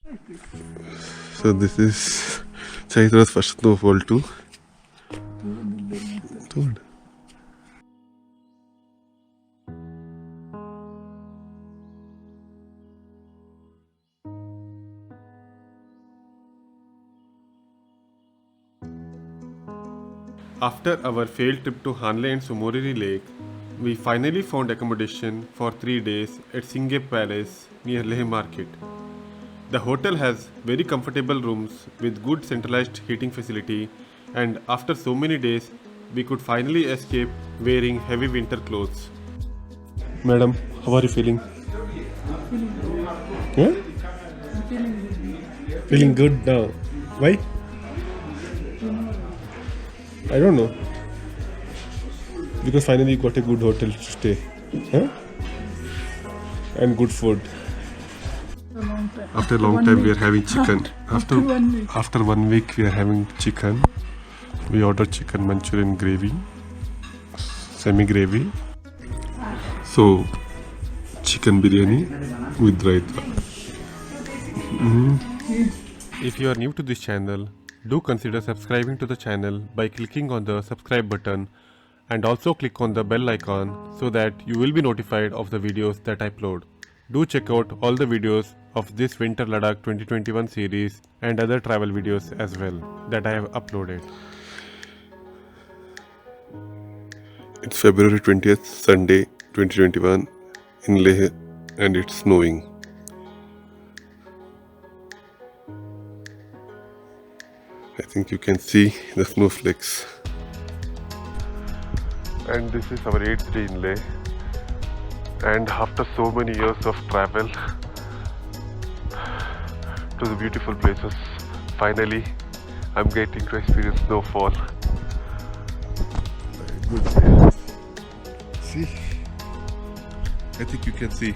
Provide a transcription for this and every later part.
So this is Chaitra's first snowfall too. After our failed trip to Hanle and Tso Lake, we finally found accommodation for 3 days at Singhe Palace near Leh Market. The hotel has very comfortable rooms with good centralized heating facility, and after so many days, we could finally escape wearing heavy winter clothes. Madam, how are you feeling? Yeah? Feeling good now. Why? I don't know. Because finally you got a good hotel to stay. Huh? And good food. After a long time we are having chicken. After 1 week we are having chicken. We ordered chicken Manchurian gravy. Semi-gravy. So, chicken biryani with raita. If you are new to this channel, do consider subscribing to the channel by clicking on the subscribe button and also click on the bell icon so that you will be notified of the videos that I upload. Do check out all the videos of this Winter Ladakh 2021 series and other travel videos as well that I have uploaded. It's February 20th, Sunday 2021 in Leh and it's snowing. I think you can see the snowflakes. And this is our 8th day in Leh. And after so many years of travel to the beautiful places, finally I'm getting to experience snowfall. Good. See? I think you can see.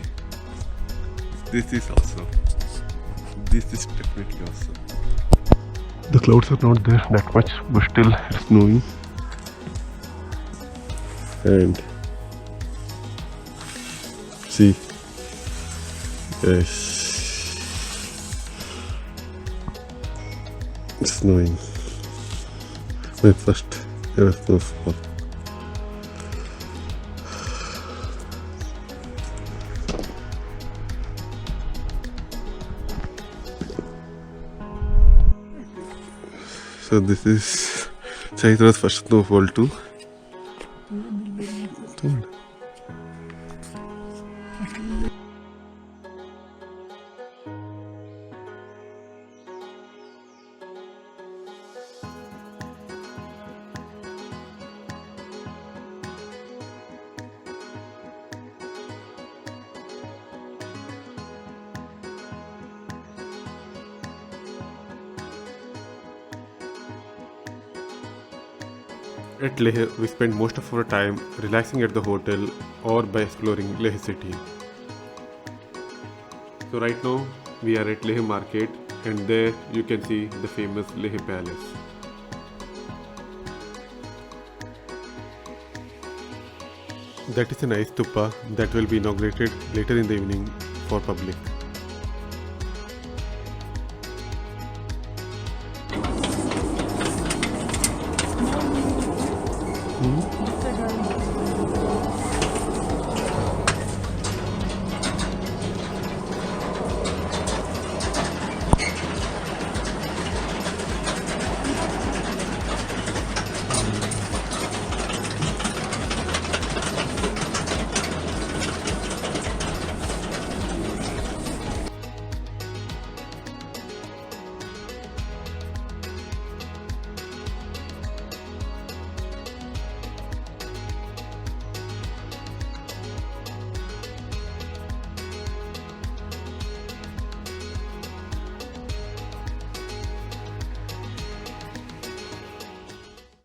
This is awesome. This is definitely awesome. The clouds are not there that much, but still it's snowing. And see, yes, it's snowing. My first ever snowfall. So this is Chaitra's first snowfall too. At Leh, we spend most of our time relaxing at the hotel or by exploring Leh city. So right now we are at Leh Market and there you can see the famous Leh Palace. That is an ice stupa that will be inaugurated later in the evening for public.